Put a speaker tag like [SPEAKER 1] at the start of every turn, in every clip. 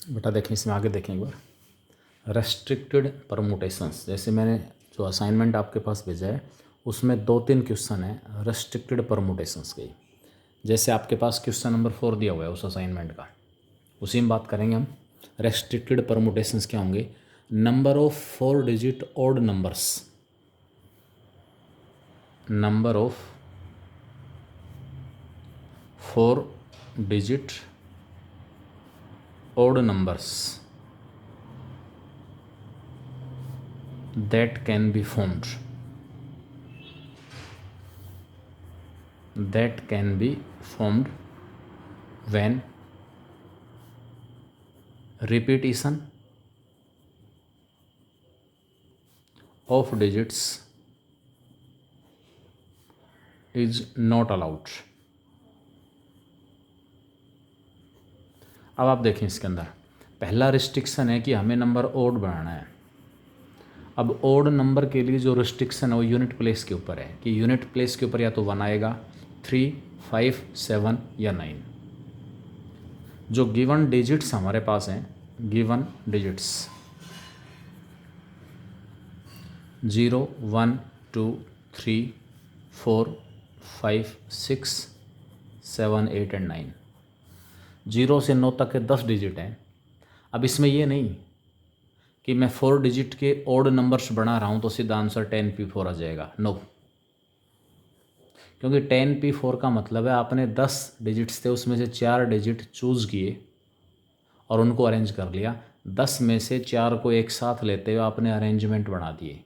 [SPEAKER 1] बेटा देखें, इसमें आगे देखें एक बार। रेस्ट्रिक्टेड परमुटेशंस, जैसे मैंने जो असाइनमेंट आपके पास भेजा है उसमें 2-3 क्वेश्चन है रेस्ट्रिक्टेड परमुटेशंस के। जैसे आपके पास क्वेश्चन नंबर 4 दिया हुआ है उस असाइनमेंट का, उसी में बात करेंगे हम। रेस्ट्रिक्टेड परमुटेशंस क्या होंगे? Number of 4 digit odd numbers, number of 4 digit odd numbers that can be formed when repetition of digits is not allowed। अब आप देखें इसके अंदर पहला रिस्ट्रिक्शन है कि हमें नंबर ओड बनाना है। अब ओड नंबर के लिए जो रिस्ट्रिक्शन है वो यूनिट प्लेस के ऊपर है कि यूनिट प्लेस के ऊपर या तो 1 आएगा, 3, 5, 7 या 9। जो गिवन डिजिट्स हमारे पास हैं, गिवन डिजिट्स 0, 1, 2, 3, 4, 5, 6, 7, 8 एंड 9, 0 से 9 तक के 10 डिजिट हैं। अब इसमें ये नहीं कि मैं 4 डिजिट के ओड नंबर्स बना रहा हूँ तो सीधा आंसर 10p4 आ जाएगा, नो। क्योंकि 10p4 का मतलब है आपने 10 डिजिट्स थे उसमें से 4 डिजिट चूज़ किए और उनको अरेंज कर लिया। 10 में से 4 को एक साथ लेते हुए आपने अरेंजमेंट बना दिए,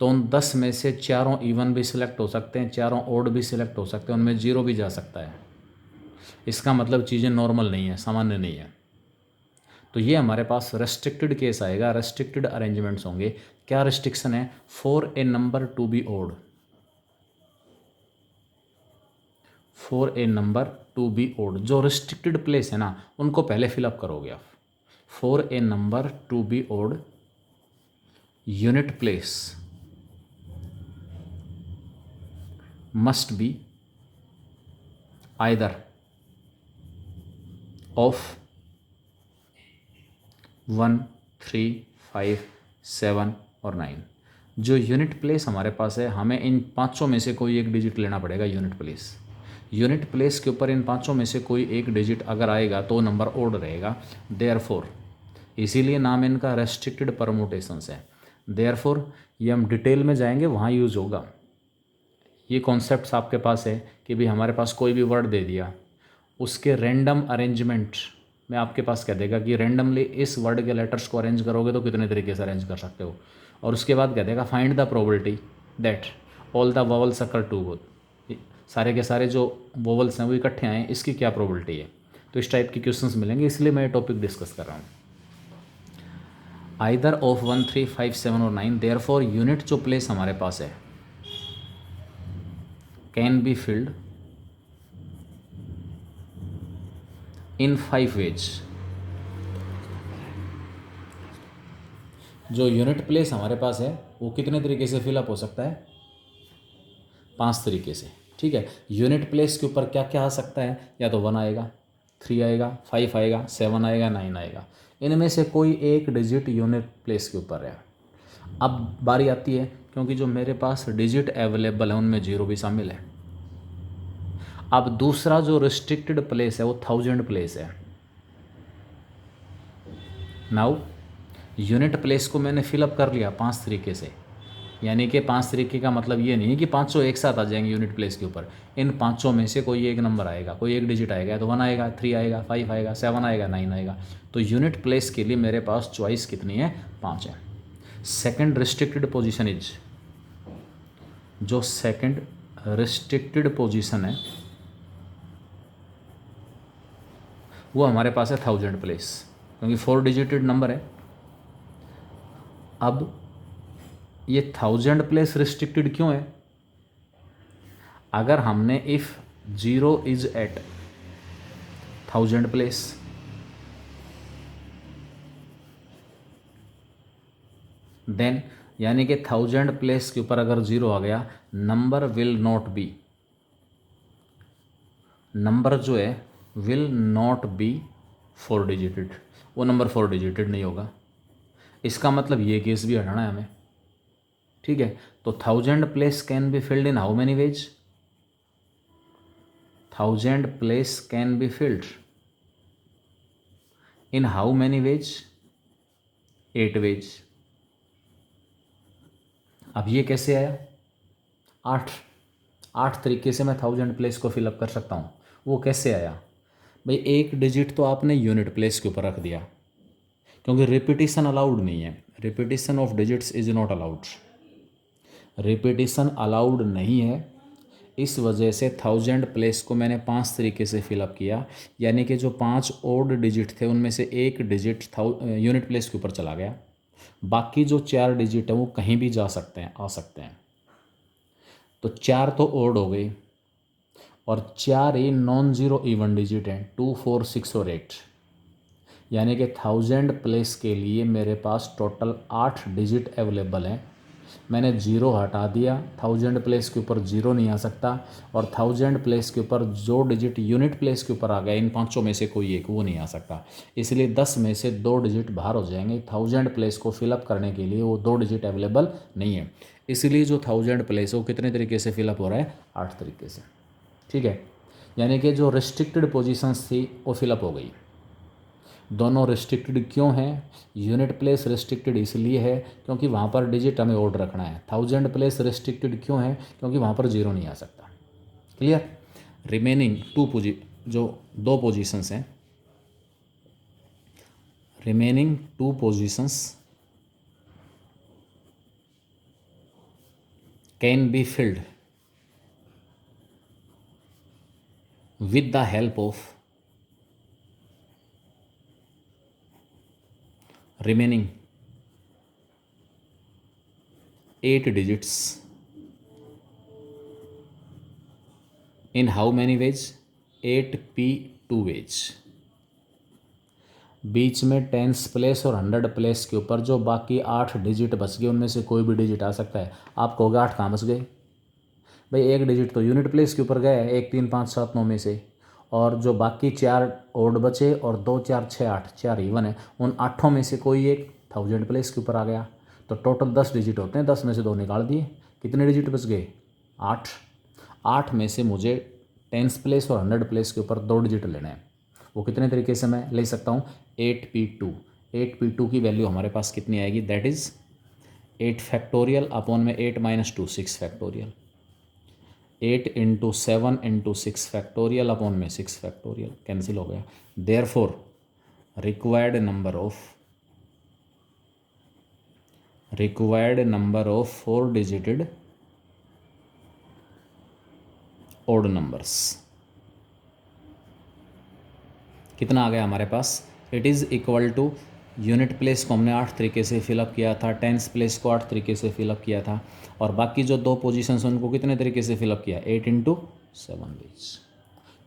[SPEAKER 1] तो उन 10 में से चारों इवन भी सिलेक्ट हो सकते हैं, चारों ओड भी सिलेक्ट हो सकते हैं, उनमें 0 भी जा सकता है। इसका मतलब चीज़ें नॉर्मल नहीं है, सामान्य नहीं है। तो ये हमारे पास रेस्ट्रिक्टेड केस आएगा, रेस्ट्रिक्टेड अरेंजमेंट्स होंगे। क्या रिस्ट्रिक्शन है? For a number to be odd, for a number to be odd. जो रिस्ट्रिक्टेड प्लेस है ना उनको पहले फिलअप करोगे आप। For a number to be odd, unit place must be either of 1, 3, 5, 7 और 9। जो यूनिट प्लेस हमारे पास है, हमें इन पाँचों में से कोई एक डिजिट लेना पड़ेगा यूनिट प्लेस। यूनिट प्लेस के ऊपर इन पाँचों में से कोई एक डिजिट अगर आएगा तो नंबर ओड रहेगा, देयरफॉर। इसीलिए नाम इनका रेस्ट्रिक्टेड परमुटेशंस है। देयरफॉर ये हम डिटेल में जाएंगे, वहाँ यूज होगा। ये कॉन्सेप्ट्स आपके पास है कि भी हमारे पास कोई भी वर्ड दे दिया, उसके रैंडम अरेंजमेंट में आपके पास कह देगा कि रैंडमली इस वर्ड के लेटर्स को अरेंज करोगे तो कितने तरीके से अरेंज कर सकते हो। और उसके बाद कह देगा find the probability that all the vowels occur to both, सारे के सारे जो वोवल्स हैं वो इकट्ठे आए, इसकी क्या प्रोबेबिलिटी है। तो इस टाइप के क्वेश्चंस मिलेंगे, इसलिए मैं ये टॉपिक डिस्कस कर रहा हूँ। आइदर ऑफ 1, 3, 5, 7 और 9, देयरफॉर यूनिट जो प्लेस हमारे पास है can be filled in 5 ways. जो यूनिट प्लेस हमारे पास है वो कितने तरीके से फिलअप हो सकता है? 5 तरीके से। ठीक है, यूनिट प्लेस के ऊपर क्या क्या आ सकता है? या तो 1 आएगा, 3 आएगा, 5 आएगा, 7 आएगा, 9 आएगा। इनमें से कोई एक डिजिट यूनिट प्लेस के ऊपर है। अब बारी आती है, क्योंकि जो मेरे पास डिजिट अवेलेबल है उनमें 0 भी शामिल है। अब दूसरा जो रिस्ट्रिक्टेड प्लेस है वो 1000 प्लेस है। नाउ यूनिट प्लेस को मैंने फिलअप कर लिया 5 तरीके से, यानी कि 5 तरीके का मतलब ये नहीं कि 500 एक साथ आ जाएंगे यूनिट प्लेस के ऊपर। इन 500 में से कोई एक नंबर आएगा, कोई एक डिजिट आएगा, तो 1 आएगा, 3 आएगा, 5 आएगा, 7 आएगा, 9 आएगा। तो यूनिट प्लेस के लिए मेरे पास चॉइस कितनी है? 5 है। सेकेंड रिस्ट्रिक्टेड पोजिशन इज, जो सेकेंड रिस्ट्रिक्टेड पोजिशन है वो हमारे पास है 1000 प्लेस, क्योंकि 4 डिजिटेड नंबर है। अब ये 1000 प्लेस रिस्ट्रिक्टेड क्यों है? अगर हमने if 0 is at 1000 place, then यानी कि 1000 प्लेस के ऊपर अगर 0 आ गया, number will not be, number जो है विल नॉट बी 4 डिजिटेड, वो नंबर 4 डिजिटेड नहीं होगा। इसका मतलब ये केस भी हटाना है हमें, ठीक है। तो 1000 place can be filled in how many ways? 1000 place can be filled in how many ways? 8 ways. अब ये कैसे आया? 8 तरीके से मैं 1000 प्लेस को फिलअप कर सकता हूँ। वो कैसे आया भाई? एक डिजिट तो आपने यूनिट प्लेस के ऊपर रख दिया, क्योंकि रिपीटिशन अलाउड नहीं है। Repetition of digits is not allowed. Repetition allowed नहीं है, इस वजह से 1000 प्लेस को मैंने 5 तरीके से फिलअप किया। यानी कि जो 5 ओड डिजिट थे उनमें से एक डिजिट यूनिट प्लेस के ऊपर चला गया। बाकी जो 4 डिजिट हैं वो कहीं भी जा सकते हैं, आ सकते हैं। तो 4 तो ओड हो गई और 4 ही नॉन ज़ीरो इवन डिजिट हैं, 2, 4, 6 और 8। यानी कि 1000 प्लेस के लिए मेरे पास टोटल 8 डिजिट अवेलेबल हैं। मैंने जीरो हटा दिया, 1000 प्लेस के ऊपर जीरो नहीं आ सकता, और 1000 प्लेस के ऊपर जो डिजिट यूनिट प्लेस के ऊपर आ गया इन पांचों में से कोई एक, वो नहीं आ सकता। इसलिए 10 में से 2 डिजिट बाहर हो जाएंगे। 1000 प्लेस को फिलअप करने के लिए वो 2 डिजिट अवेलेबल नहीं है। इसलिए जो 1000 प्लेस है वो कितने तरीके से फिलअप हो रहा है? 8 तरीके से, ठीक है। यानी कि जो रिस्ट्रिक्टेड पोजीशंस थी वो फिलअप हो गई। दोनों रिस्ट्रिक्टेड क्यों हैं? यूनिट प्लेस रिस्ट्रिक्टेड इसलिए है क्योंकि वहाँ पर डिजिट हमें ओड रखना है। 1000 प्लेस रिस्ट्रिक्टेड क्यों है? क्योंकि वहाँ पर जीरो नहीं आ सकता। क्लियर? रिमेनिंग जो 2 पोजीशंस हैं, remaining 2 positions can be field with the help of remaining 8 digits in how many ways? 8p2 ways। बीच में 10s प्लेस और 100 प्लेस के ऊपर जो बाकी 8 डिजिट बच गए उनमें से कोई भी डिजिट आ सकता है। आप कहोगे 8 कहाँ बच गए भाई? एक डिजिट तो यूनिट प्लेस के ऊपर गया है, 1, 3, 5, 7, 9 में से, और जो बाकी 4 ओड बचे और 2, 4, 6, 8, 4 इवन है, उन 8 में से कोई एक 1000 प्लेस के ऊपर आ गया। तो टोटल 10 डिजिट होते हैं, 10 में से 2 निकाल दिए, कितने डिजिट बच गए? 8। 8 में से मुझे 10s प्लेस और 100 प्लेस के ऊपर 2 डिजिट लेने हैं। वो कितने तरीके से मैं ले सकता हूँ? 8p2। 8p2 की वैल्यू हमारे पास कितनी आएगी? दैट इज़ 8 फैक्टोरियल अपॉन में 8 - 2 6 फैक्टोरियल। 8 × 7 × 6 फैक्टोरियल अपॉन में 6 फैक्टोरियल, कैंसिल हो गया। Therefore required number of 4 digited odd numbers कितना आ गया हमारे पास? It is equal to, unit place को हमने 8 तरीके से फिलअप किया था, 10s प्लेस को 8 तरीके से फिलअप किया था, और बाकी जो 2 पोजीशंस उनको कितने तरीके से फिलअप किया? 8 × 7 वेज।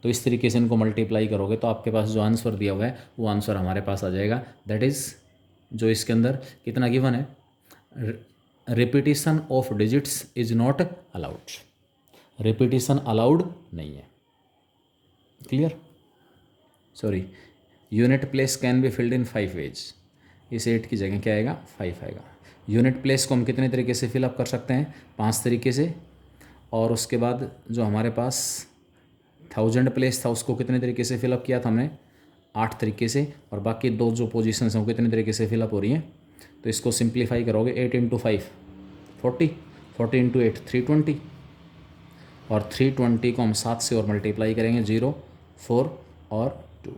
[SPEAKER 1] तो इस तरीके से इनको मल्टीप्लाई करोगे तो आपके पास जो आंसर दिया हुआ है वो आंसर हमारे पास आ जाएगा। दैट इज़, जो इसके अंदर कितना गिवन है? Repetition of digits is not allowed. Repetition allowed नहीं है। Clear? Sorry, unit place can be filled in 5 ways. इस 8 की जगह क्या आएगा? 5 आएगा। यूनिट प्लेस को हम कितने तरीके से फिलअप कर सकते हैं? 5 तरीके से। और उसके बाद जो हमारे पास 1000 प्लेस था उसको कितने तरीके से फिलअप किया था हमने? 8 तरीके से। और बाकी 2 जो पोजीशन हैं वो कितने तरीके से फिलअप हो रही हैं? तो इसको सिंप्लीफाई करोगे, 8 × 5 40, 40 × 8 320, और 320 को हम 7 से और मल्टीप्लाई करेंगे, 0, 4 और 2।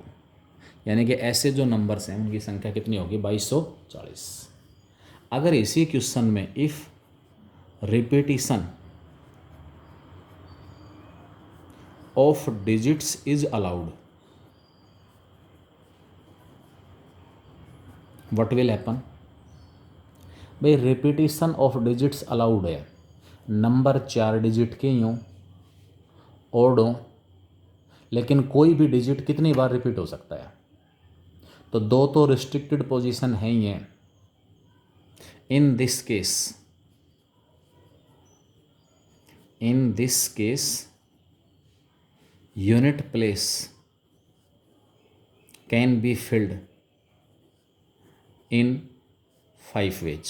[SPEAKER 1] यानी कि ऐसे जो नंबर्स हैं उनकी संख्या कितनी होगी? 2240। अगर इसी क्वेश्चन में if repetition of digits is allowed, what will happen? भाई रिपीटिशन ऑफ डिजिट्स अलाउड है, नंबर 4 डिजिट के यूँ ओड हो, लेकिन कोई भी डिजिट कितनी बार रिपीट हो सकता है? तो 2 तो रिस्ट्रिक्टेड पोजीशन है ही हैं। In this case unit place can be filled in 5 ways.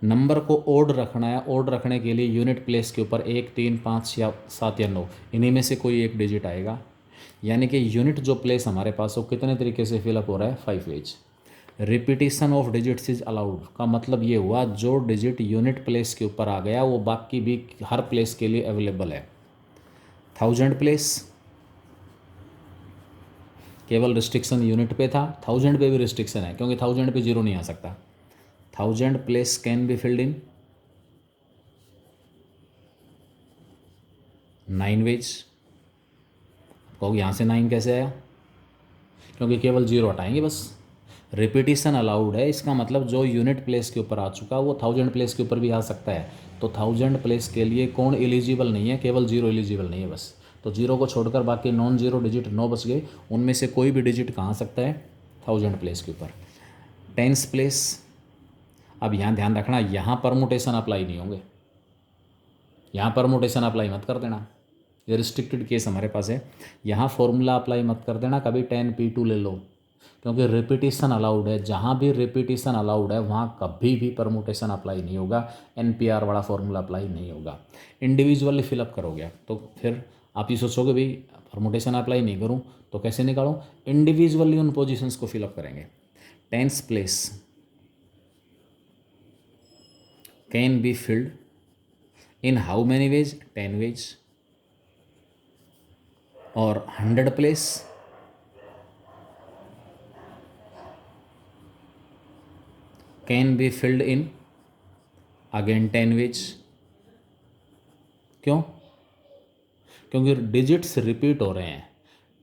[SPEAKER 1] नंबर को ओड रखना है, ओड रखने के लिए यूनिट प्लेस के ऊपर 1, 3, 5 या 7 या 9 इन्हीं में से कोई एक डिजिट आएगा। यानी कि यूनिट जो प्लेस हमारे पास हो कितने तरीके से फिलअप हो रहा है, 5 ways. Repetition of digits is allowed का मतलब ये हुआ जो डिजिट यूनिट प्लेस के ऊपर आ गया वो बाकी भी हर प्लेस के लिए अवेलेबल है। 1000 प्लेस केवल रिस्ट्रिक्शन यूनिट पे था, 1000 पे भी रिस्ट्रिक्शन है क्योंकि 1000 पे 0 नहीं आ सकता। 1000 place can be filled in 9 ways. कहोगे यहाँ से 9 कैसे आया, क्योंकि केवल 0 हटाएंगे बस। रिपीटिशन अलाउड है, इसका मतलब जो यूनिट प्लेस के ऊपर आ चुका वो 1000 प्लेस के ऊपर भी आ सकता है। तो 1000 प्लेस के लिए कौन एलिजिबल नहीं है, केवल 0 एलिजिबल नहीं है बस। तो 0 को छोड़कर बाकी नॉन 0 डिजिट 9 बच गए, उनमें से कोई भी डिजिट कहाँ आ सकता है, 1000 प्लेस के ऊपर। 10th प्लेस, अब यहाँ ध्यान रखना यहाँ परमुटेशन अप्लाई नहीं होंगे, यहाँ परमुटेशन अप्लाई मत कर देना, ये रिस्ट्रिक्टेड केस हमारे पास है। यहाँ फॉर्मूला अप्लाई मत कर देना, कभी 10p2 ले लो, क्योंकि रिपीटिशन अलाउड है। जहाँ भी रिपीटिशन अलाउड है वहाँ कभी भी परमुटेशन अप्लाई नहीं होगा, NPR वाला फॉर्मूला अप्लाई नहीं होगा। इंडिविजुअली फिलअप करोगे तो फिर आप ये सोचोगे भाई परमुटेशन अप्लाई नहीं करूँ तो कैसे निकालूँ, इंडिविजुअली उन पोजिशंस को फिलअप करेंगे। 10th place can be filled in how many ways, 10 ways. और 100 place can be filled in again 10 ways. क्यों, क्योंकि डिजिट्स रिपीट हो रहे हैं।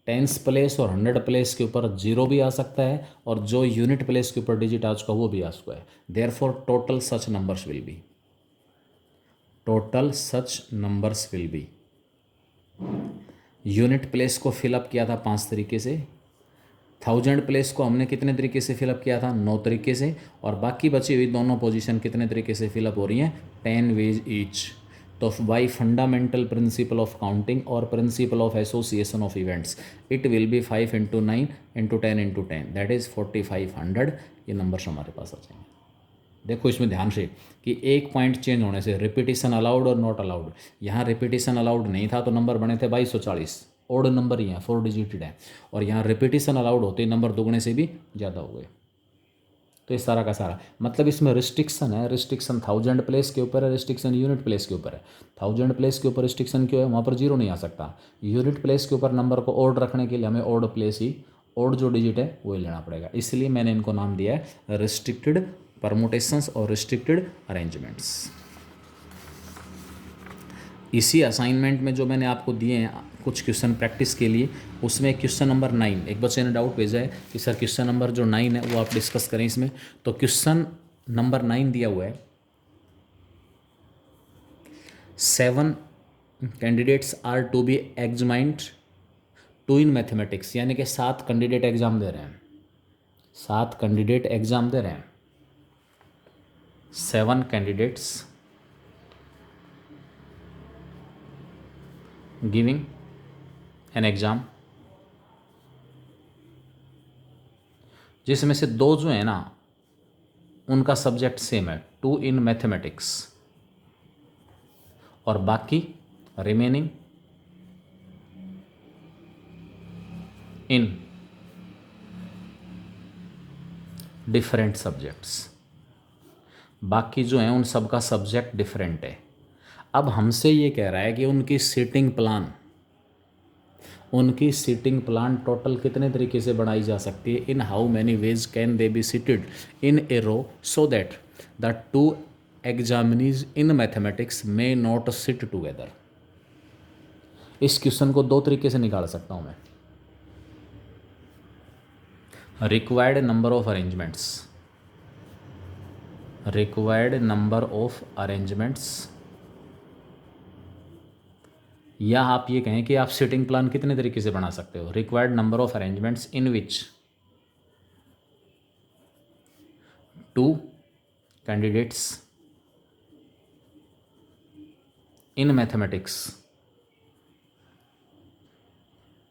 [SPEAKER 1] 10th प्लेस और 100 प्लेस के ऊपर 0 भी आ सकता है और जो यूनिट प्लेस के ऊपर डिजिट आ चुका वो भी आ चुका है। Therefore total such numbers will be, total such numbers will be. Unit place को फिलअप किया था 5 तरीके से, 1000 प्लेस को हमने कितने तरीके से फिलअप किया था, 9 तरीके से, और बाकी बची हुई दोनों पोजीशन कितने तरीके से फिलअप हो रही हैं, 10 वेज ईच। तो by fundamental principle of counting और principle of association of events it will be 5 × 9 × 10 × 10 that is 4500। ये नंबर्स हमारे पास आ जाएंगे। देखो इसमें ध्यान से कि एक पॉइंट चेंज होने से रिपीटिशन अलाउड और नॉट अलाउड, यहाँ रिपीटिशन अलाउड नहीं था तो नंबर बने थे 2240, ओड नंबर ही हैं, 4 डिजिटेड है, और यहाँ रिपीटिशन अलाउड होते ही नंबर दुगने से भी ज़्यादा हो गए। तो ये सारा का सारा मतलब इसमें रिस्ट्रिक्शन है, रिस्ट्रिक्शन 1000 प्लेस के ऊपर है, रिस्ट्रिक्शन यूनिट प्लेस के ऊपर है। 1000 प्लेस के ऊपर रिस्ट्रिक्शन क्यों है, वहाँ पर 0 नहीं आ सकता। यूनिट प्लेस के ऊपर नंबर को ओड रखने के लिए हमें ओड प्लेस ही, ओड जो डिजिट है वो लेना पड़ेगा, इसलिए मैंने इनको नाम दिया है रिस्ट्रिक्टेड परमुटेशंस और रिस्ट्रिक्टेड अरेंजमेंट्स। इसी असाइनमेंट में जो मैंने आपको दिए हैं कुछ क्वेश्चन प्रैक्टिस के लिए, उसमें क्वेश्चन नंबर 9 एक बच्चे ने डाउट भेजा है कि सर क्वेश्चन नंबर जो 9 है वो आप डिस्कस करें इसमें। तो क्वेश्चन नंबर 9 दिया हुआ है, 7 candidates are to be examined two in mathematics, यानी कि 7 कैंडिडेट एग्जाम दे रहे हैं, 7 कैंडिडेट एग्जाम दे रहे हैं, 7 कैंडिडेट्स गिविंग एन एग्ज़ाम, जिसमें से 2 जो है ना उनका सब्जेक्ट सेम है, 2 इन मैथमेटिक्स, और बाकी रिमेनिंग इन डिफरेंट सब्जेक्ट्स। बाकी जो हैं उन सब का सब्जेक्ट डिफरेंट है। अब हमसे ये कह रहा है कि उनकी सीटिंग प्लान, उनकी सीटिंग प्लान टोटल कितने तरीके से बनाई जा सकती है, in how many ways can they be seated in a row so that the 2 examinees in mathematics may not sit together. इस क्वेश्चन को 2 तरीके से निकाल सकता हूँ मैं। Required number of arrangements, required number of arrangements, या आप ये कहें कि आप सिटिंग प्लान कितने तरीके से बना सकते हो, required number of arrangements in which 2 candidates in mathematics,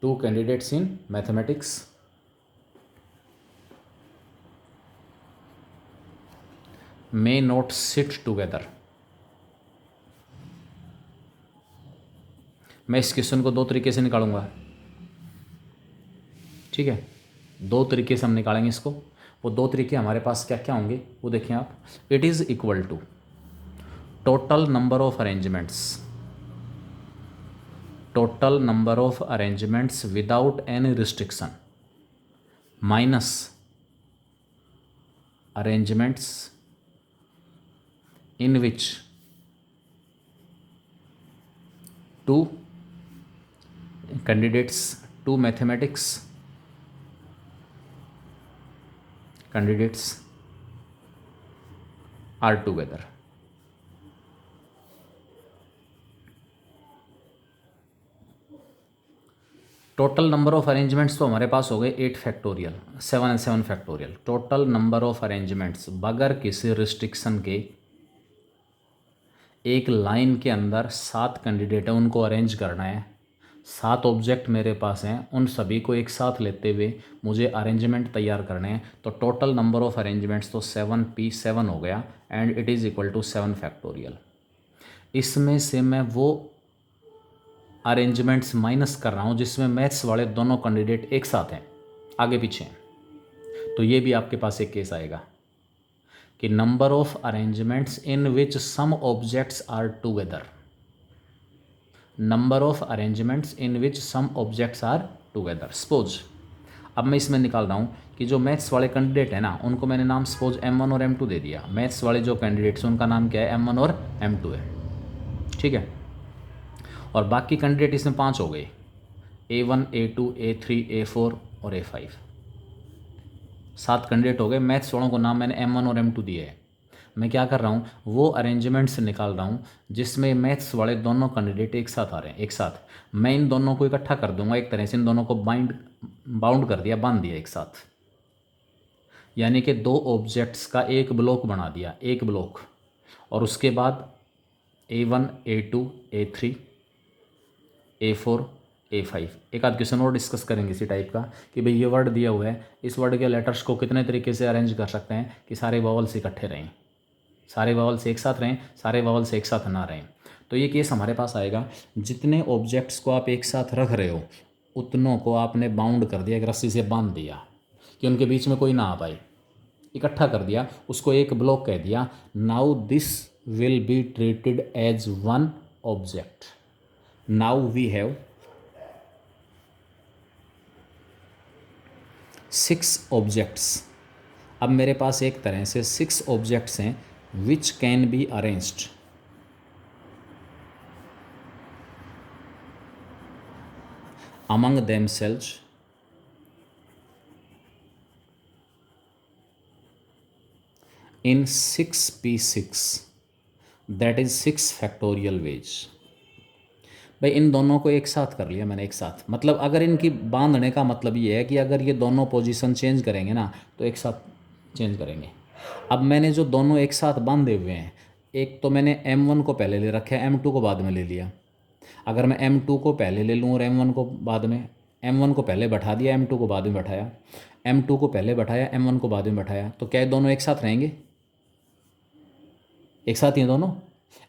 [SPEAKER 1] 2 candidates in mathematics may not sit together। मैं इस क्वेश्चन को दो तरीके से निकालूंगा, ठीक है, दो तरीके से हम निकालेंगे इसको। वो दो तरीके हमारे पास क्या क्या होंगे वो देखें आप। It is equal to total number of arrangements, total number of arrangements without any restriction minus arrangements in which two candidates, two mathematics candidates are together। Total number of arrangements तो हमारे पास हो गए 8 factorial, 7 and 7 factorial. Total number of arrangements बगैर किसी restriction के एक line के अंदर 7 कैंडिडेट है, उनको अरेंज करना है। 7 ऑब्जेक्ट मेरे पास हैं, उन सभी को एक साथ लेते हुए मुझे अरेंजमेंट तैयार करने हैं। तो टोटल नंबर ऑफ अरेंजमेंट्स तो 7p7 हो गया and it is equal to 7 factorial. इसमें से मैं वो अरेंजमेंट्स माइनस कर रहा हूँ जिसमें मैथ्स वाले दोनों कैंडिडेट एक साथ हैं, आगे पीछे हैं। तो ये भी आपके पास एक केस आएगा कि number of arrangements in which some objects are together, number of arrangements in which some objects are together. Suppose अब मैं इसमें निकाल रहा हूँ कि जो मैथ्स वाले कैंडिडेट हैं ना, उनको मैंने नाम सपोज M1 और M2 दे दिया। मैथ्स वाले जो कैंडिडेट्स हैं उनका नाम क्या है, M1 और M2 है, ठीक है। और बाकी कैंडिडेट इसमें 5 हो गए, A1 A2 A3 A4 और A5। 7 कैंडिडेट हो गए। मैथ्स वालों को नाम मैंने M1 और M2 दिए है। मैं क्या कर रहा हूँ, वो अरेंजमेंट्स निकाल रहा हूँ जिसमें मैथ्स वाले दोनों कैंडिडेट एक साथ आ रहे हैं। एक साथ मैं इन दोनों को इकट्ठा कर दूंगा, एक तरह से इन दोनों को बाउंड कर दिया, बांध दिया एक साथ, यानी कि दो ऑब्जेक्ट्स का एक ब्लॉक बना दिया, एक ब्लॉक। और उसके बाद A1 A2 A3 A4 A5। एक आध क्वेश्चन और डिस्कस करेंगे इसी टाइप का कि भाई ये वर्ड दिया हुआ है, इस वर्ड के लेटर्स को कितने तरीके से अरेंज कर सकते हैं कि सारे वावल्स इकट्ठे रहें, सारे वावल्स एक साथ रहें, सारे वावल्स एक साथ ना रहें। तो ये केस हमारे पास आएगा, जितने ऑब्जेक्ट्स को आप एक साथ रख रहे हो उतनों को आपने बाउंड कर दिया, एक रस्सी से बांध दिया कि उनके बीच में कोई ना आ पाए, इकट्ठा कर दिया, उसको एक ब्लॉक कह दिया। Now this will be treated as one object. Now we have 6 objects. अब मेरे पास एक तरह से 6 ऑब्जेक्ट्स हैं which can be arranged among themselves in 6p6, that is 6 factorial ways. भाई इन दोनों को एक साथ कर लिया मैंने, एक साथ मतलब अगर इनकी बांधने का मतलब ये है कि अगर ये दोनों पोजीशन चेंज करेंगे ना तो एक साथ चेंज करेंगे। अब मैंने जो दोनों एक साथ बांधे हुए हैं, एक तो मैंने M1 को पहले ले रखा है, M2 को बाद में ले लिया। अगर मैं M2 को पहले ले लूँ और M1 को बाद में, M1 को पहले बैठा दिया, M2 को बाद में बैठाया, M2 को पहले बैठाया, M1 को बाद में बैठाया, तो क्या ये दोनों एक साथ रहेंगे? एक साथ ही दोनों।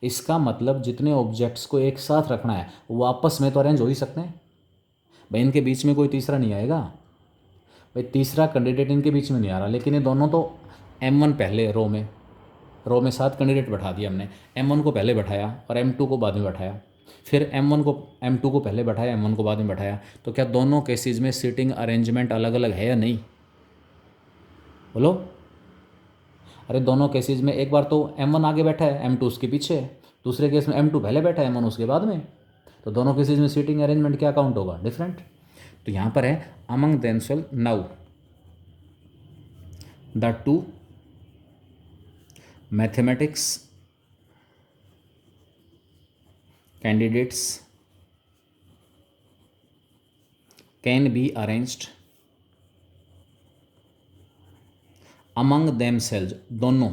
[SPEAKER 1] इसका मतलब जितने ऑब्जेक्ट्स को एक साथ रखना है वो आपस में तो अरेंज हो ही सकते हैं। भाई इनके बीच में कोई तीसरा नहीं आएगा, भाई तीसरा कैंडिडेट इनके बीच में नहीं आ रहा, लेकिन ये दोनों तो M1 पहले रो में 7 कैंडिडेट बैठा दिया हमने, M1 को पहले बैठाया और M2 को बाद में बैठाया, फिर M2 को पहले बैठाया, M1 को बाद में बैठाया। तो क्या दोनों केसेस में सीटिंग अरेंजमेंट अलग अलग है या नहीं? बोलो। अरे दोनों केसेस में एक बार तो M1 आगे बैठा है, M2 उसके पीछे है, दूसरे केस में M2 पहले बैठा है, M1 उसके बाद में। तो दोनों केसेस में सीटिंग अरेंजमेंट क्या काउंट होगा? डिफरेंट। तो यहाँ पर है among themselves now the two mathematics candidates can be arranged among themselves, दोनों,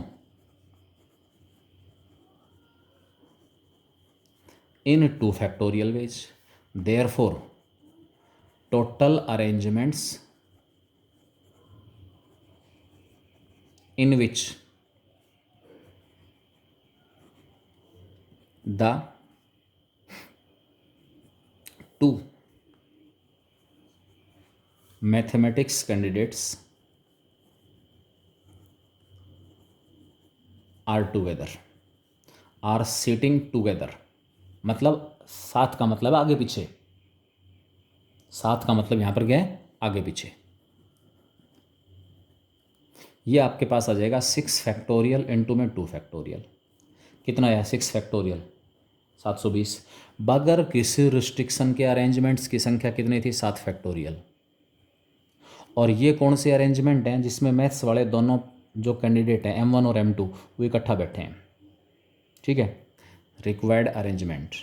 [SPEAKER 1] in 2 factorial ways। therefore total arrangements in which the two mathematics candidates are together, are sitting together, मतलब साथ का मतलब आगे पीछे, साथ का मतलब यहाँ पर क्या है, आगे पीछे। ये आपके पास आ जाएगा 6 फैक्टोरियल इंटू में 2 फैक्टोरियल, कितना आया 6 फैक्टोरियल 720। बगैर किसी रिस्ट्रिक्शन के अरेंजमेंट्स की संख्या कितनी थी 7 फैक्टोरियल। और ये कौन से अरेंजमेंट हैं जिसमें मैथ्स वाले दोनों जो कैंडिडेट हैं M1 और M2 वो इकट्ठा बैठे हैं, ठीक है। रिक्वायर्ड अरेंजमेंट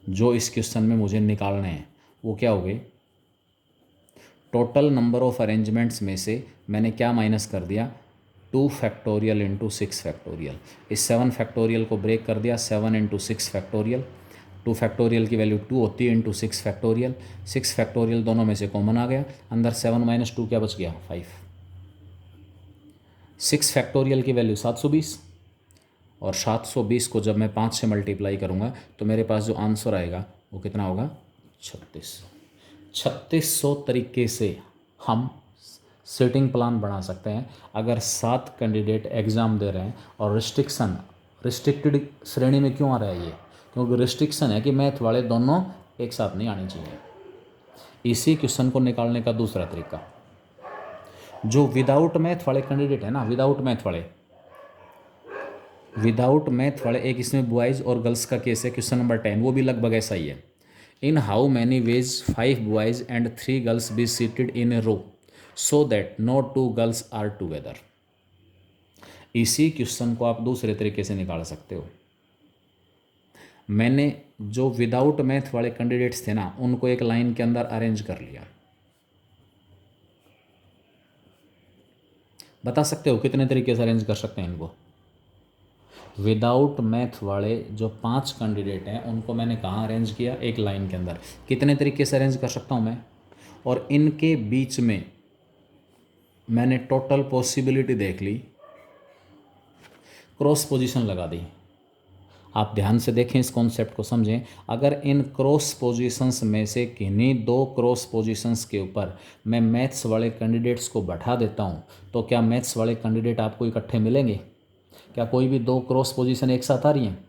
[SPEAKER 1] जो इस क्वेश्चन में मुझे निकालने हैं वो क्या हो गए, टोटल नंबर ऑफ अरेंजमेंट्स में से मैंने क्या माइनस कर दिया 2 फैक्टोरियल इंटू 6 फैक्टोरियल। इस 7 फैक्टोरियल को ब्रेक कर दिया 7 इंटू 6 फैक्टोरियल। 2 फैक्टोरियल की वैल्यू 2 होती है इंटू 6 फैक्टोरियल। 6 फैक्टोरियल दोनों में से कॉमन आ गया, अंदर 7 माइनस 2 क्या बच गया 5। 6 फैक्टोरियल की वैल्यू 720 और 720 को जब मैं 5 से मल्टीप्लाई करूँगा तो मेरे पास जो आंसर आएगा वो कितना होगा 3600 तरीके से हम सेटिंग प्लान बना सकते हैं। अगर 7 कैंडिडेट एग्ज़ाम दे रहे हैं और रिस्ट्रिक्टेड श्रेणी में क्यों आ रहा है ये, क्योंकि रिस्ट्रिक्शन है कि मैथ वाले दोनों एक साथ नहीं आने चाहिए। इसी क्वेश्चन को निकालने का दूसरा तरीका, जो विदाउट मैथ वाले कैंडिडेट है ना, विदाउट मैथ वाले एक इसमें बॉयज़ और गर्ल्स का केस है, क्वेश्चन नंबर 10, वो भी लगभग ऐसा ही है। In how many ways 5 boys and 3 girls be seated in a row so that no 2 girls are together. इसी क्वेश्चन को आप दूसरे तरीके से निकाल सकते हो। मैंने जो विदाउट मैथ वाले कैंडिडेट्स थे ना उनको एक लाइन के अंदर अरेंज कर लिया। बता सकते हो कितने तरीके से अरेंज कर सकते हैं इनको। विदाउट मैथ वाले जो 5 कैंडिडेट हैं उनको मैंने कहाँ अरेंज किया, एक लाइन के अंदर। कितने तरीके से अरेंज कर सकता हूँ मैं, और इनके बीच में मैंने टोटल पॉसिबिलिटी देख ली, क्रॉस पोजीशन लगा दी। आप ध्यान से देखें, इस कॉन्सेप्ट को समझें। अगर इन क्रॉस पोजीशंस में से किन्हीं 2 क्रॉस पोजीशंस के ऊपर मैं मैथ्स वाले कैंडिडेट्स को बैठा देता हूँ तो क्या मैथ्स वाले कैंडिडेट आपको इकट्ठे मिलेंगे? क्या कोई भी 2 क्रॉस पोजीशन एक साथ आ रही हैं?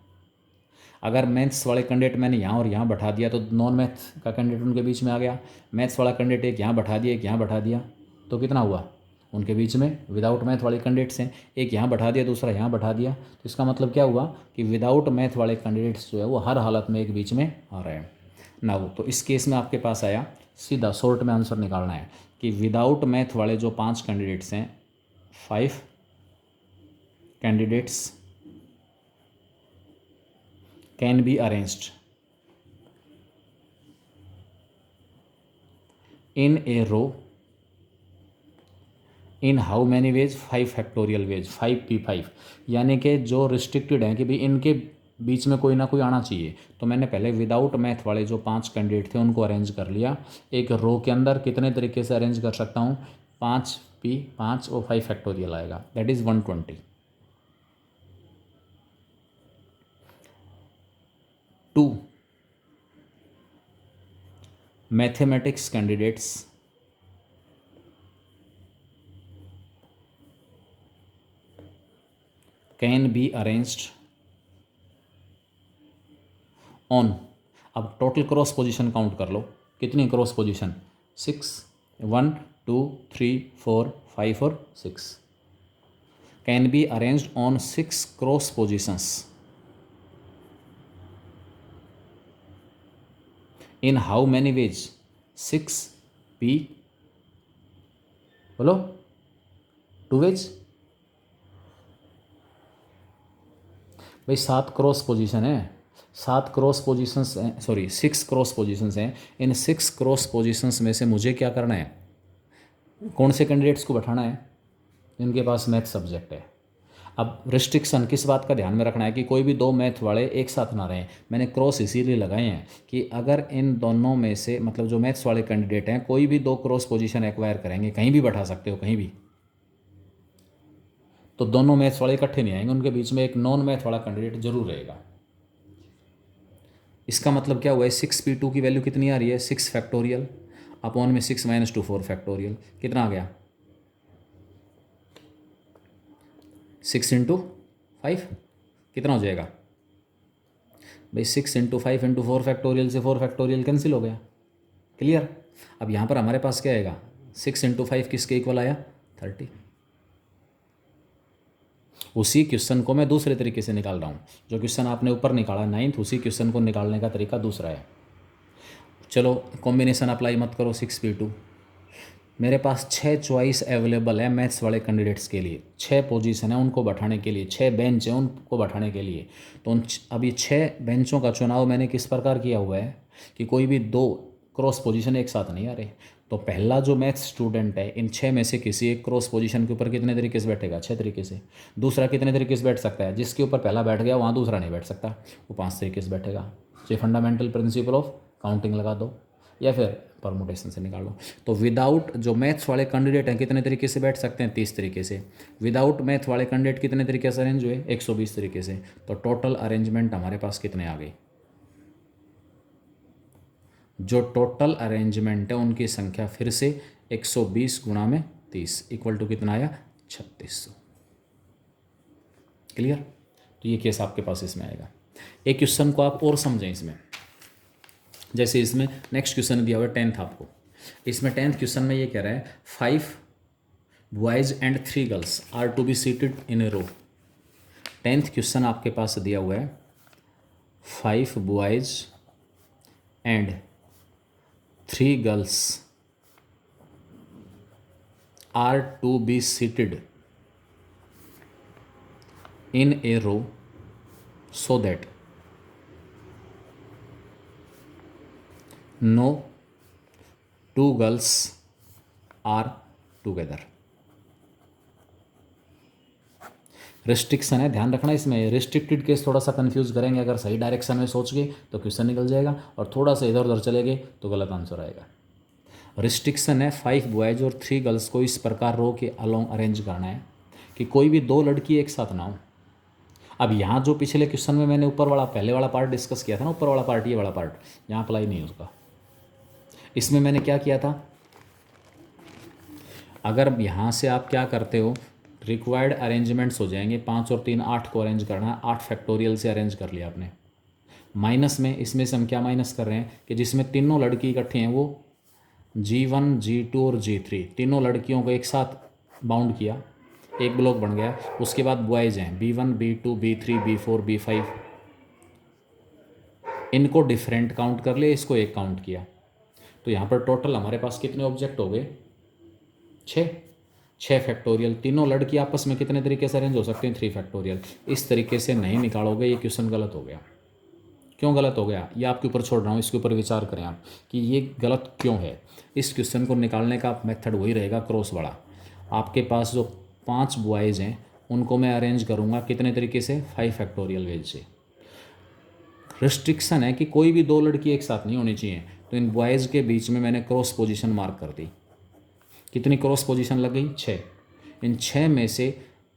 [SPEAKER 1] अगर मैथ्स वाले कैंडिडेट मैंने यहाँ और यहाँ बैठा दिया तो नॉन मैथ का कैंडिडेट उनके बीच में आ गया। मैथ्स वाला कैंडिडेट एक यहाँ बैठा दिया, एक यहाँ बैठा दिया, तो कितना हुआ उनके बीच में? विदाउट मैथ वाले कैंडिडेट्स हैं, एक यहाँ बैठा दिया, दूसरा यहाँ बैठा दिया, तो इसका मतलब क्या हुआ कि विदाउट मैथ वाले कैंडिडेट्स जो है वो हर हालत में एक बीच में आ रहे हैं ना। वो तो इस केस में आपके पास आया, सीधा शॉर्ट में आंसर निकालना है कि विदाउट मैथ वाले जो 5 कैंडिडेट्स हैं, 5 candidates can be arranged in a row in how many ways 5 factorial ways 5p5, यानी कि जो रिस्ट्रिक्टेड हैं कि भाई इनके बीच में कोई ना कोई आना चाहिए। तो मैंने पहले विदाउट मैथ वाले जो 5 कैंडिडेट थे उनको अरेंज कर लिया एक रो के अंदर। कितने तरीके से अरेंज कर सकता हूँ? 5p5 और 5 फैक्टोरियल आएगा, that is 120। 2 mathematics candidates can be arranged on, अब टोटल क्रॉस पोजीशन काउंट कर लो, कितनी क्रॉस पोजीशन? 6, 1 2 3 4 5 और 6। Can be arranged on 6 cross positions in how many veg 6p, बोलो 2 वेज। भाई 7 क्रॉस पोजीशन है, 7 क्रॉस पोजीशंस हैं, sorry 6 cross positions हैं। इन 6 cross positions में से मुझे क्या करना है, कौन से कैंडिडेट्स को बैठाना है? इनके पास मैथ सब्जेक्ट है। अब रिस्ट्रिक्शन किस बात का ध्यान में रखना है कि कोई भी 2 मैथ वाले एक साथ ना रहें। मैंने क्रॉस इसीलिए लगाए हैं कि अगर इन दोनों में से मतलब जो मैथ्स वाले कैंडिडेट हैं कोई भी 2 क्रॉस पोजीशन एक्वायर करेंगे, कहीं भी बैठा सकते हो कहीं भी, तो दोनों मैथ्स वाले इकट्ठे नहीं आएंगे, उनके बीच में एक नॉन मैथ वाला कैंडिडेट जरूर रहेगा। इसका मतलब क्या हुआ है, 6p2 की वैल्यू कितनी आ रही है, 6 फैक्टोरियल अपॉन में 6 - 2 4 फैक्टोरियल, कितना आ गया 6 × 5 कितना हो जाएगा भाई, 6 × 5 × 4 फैक्टोरियल से 4 फैक्टोरियल कैंसिल हो गया। क्लियर। अब यहाँ पर हमारे पास क्या आएगा, 6 × 5 किसके इक्वल आया 30। उसी क्वेश्चन को मैं दूसरे तरीके से निकाल रहा हूँ, जो क्वेश्चन आपने ऊपर निकाला 9th, उसी क्वेश्चन को निकालने का तरीका दूसरा है। चलो कॉम्बिनेशन अप्लाई मत करो 6p2, मेरे पास 6 चॉइस अवेलेबल है मैथ्स वाले कैंडिडेट्स के लिए, 6 पोजीशन है उनको बैठाने के लिए, 6 बेंच है उनको बैठाने के लिए। तो अब ये 6 बेंचों का चुनाव मैंने किस प्रकार किया हुआ है कि कोई भी 2 क्रॉस पोजीशन एक साथ नहीं आ रहे। तो पहला जो मैथ्स स्टूडेंट है इन 6 में से किसी एक क्रॉस पोजीशन के ऊपर कितने तरीके से बैठेगा, 6 तरीके से। दूसरा कितने तरीके से बैठ सकता है, जिसके ऊपर पहला बैठ गया वहाँ दूसरा नहीं बैठ सकता, वो 5 तरीके से बैठेगा। ये फंडामेंटल प्रिंसिपल ऑफ काउंटिंग लगा दो या फिर परमुटेशन से निकाल लो। तो विदाउट जो मैथ्स वाले कैंडिडेट हैं कितने तरीके से बैठ सकते हैं, 30 तरीके से। विदाउट मैथ वाले कैंडिडेट कितने तरीके से अरेंज हुए, 120 तरीके से। तो टोटल अरेंजमेंट हमारे पास कितने आ गए, जो टोटल अरेंजमेंट है उनकी संख्या फिर से 120 × 30 इक्वल टू कितना आया 3600। क्लियर। तो ये केस आपके पास इसमें आएगा। एक क्वेश्चन को आप और समझें इसमें, जैसे इसमें नेक्स्ट क्वेश्चन दिया हुआ है 10th आपको, इसमें 10th क्वेश्चन में ये कह रहा है 5 boys and 3 girls are to be seated in a row. 10th question आपके पास दिया हुआ है 5 boys and 3 girls are to be seated in a row so that no 2 girls are together। Restriction है, ध्यान रखना इसमें। रिस्ट्रिक्टेड केस थोड़ा सा कंफ्यूज करेंगे, अगर सही डायरेक्शन में सोच गए तो क्वेश्चन निकल जाएगा, और थोड़ा सा इधर उधर चले गए तो गलत आंसर आएगा। रिस्ट्रिक्शन है 5 बॉयज़ और 3 गर्ल्स को इस प्रकार रो के अलोंग अरेंज करना है कि कोई भी 2 लड़की एक साथ ना हो। अब यहाँ जो पिछले क्वेश्चन में मैंने ऊपर वाला पहले वाला पार्ट डिस्कस किया था ना, ऊपर वाला पार्ट ये वाला पार्ट यहाँ अप्लाई नहीं है उसका। इसमें मैंने क्या किया था, अगर यहाँ से आप क्या करते हो, रिक्वायर्ड अरेंजमेंट्स हो जाएंगे 5 और 3 8 को अरेंज करना है, 8 फैक्टोरियल से अरेंज कर लिया आपने। माइनस में इसमें से हम क्या माइनस कर रहे हैं कि जिसमें तीनों लड़की इकट्ठी हैं वो G1 G2 और G3 तीनों लड़कियों को एक साथ बाउंड किया, एक ब्लॉक बन गया। उसके बाद बॉयज़ हैं B1 B2 B3 B4 B5, इनको डिफरेंट काउंट कर लिए, इसको एक काउंट किया। तो यहाँ पर टोटल हमारे पास कितने ऑब्जेक्ट हो गए, 6 फैक्टोरियल। तीनों लड़की आपस में कितने तरीके से अरेंज हो सकते हैं, 3 फैक्टोरियल। इस तरीके से नहीं निकालोगे, ये क्वेश्चन गलत हो गया। क्यों गलत हो गया ये आपके ऊपर छोड़ रहा हूँ, इसके ऊपर विचार करें आप कि ये गलत क्यों है। इस क्वेश्चन को निकालने का मेथड वही रहेगा क्रॉस वाला। आपके पास जो 5 बॉयज़ हैं उनको मैं अरेंज करूँगा कितने तरीके से, 5 फैक्टोरियल वेज से। रिस्ट्रिक्शन है कि कोई भी 2 लड़की एक साथ नहीं होनी चाहिए, तो इन बॉयज़ के बीच में मैंने क्रॉस पोजीशन मार्क कर दी। कितनी क्रॉस पोजीशन लग गई, 6। इन 6 में से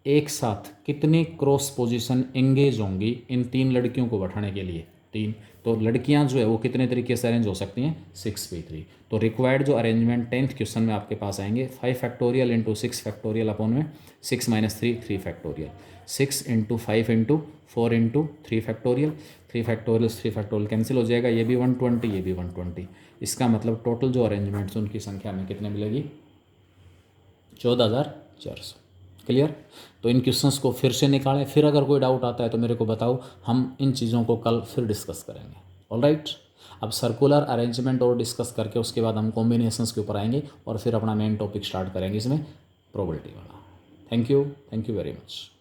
[SPEAKER 1] एक साथ कितनी क्रॉस पोजीशन एंगेज होंगी इन 3 लड़कियों को बैठाने के लिए, 3। तो लड़कियां जो है वो कितने तरीके से अरेंज हो सकती हैं, 6p3। तो रिक्वायर्ड जो अरेंजमेंट 10th क्वेश्चन में आपके पास आएंगे 5 फैक्टोरियल इंटू 6 फैक्टोरियल अपॉन में 6 - 3 3 फैक्टोरियल, 6 × 5 × 4 × 3 फैक्टोरियल, 3 फैक्टोरियल कैंसिल हो जाएगा, ये भी 120 ये भी 120। इसका मतलब टोटल जो अरेंजमेंट्स उनकी संख्या में कितने मिलेगी, 14,400। क्लियर। तो इन क्वेश्चंस को फिर से निकालें, फिर अगर कोई डाउट आता है तो मेरे को बताओ, हम इन चीज़ों को कल फिर डिस्कस करेंगे। ऑलराइट। अब सर्कुलर अरेंजमेंट और डिस्कस करके उसके बाद हम कॉम्बिनेशंस के ऊपर आएंगे और फिर अपना मेन टॉपिक स्टार्ट करेंगे इसमें, प्रोबेबिलिटी वाला। Thank you very much.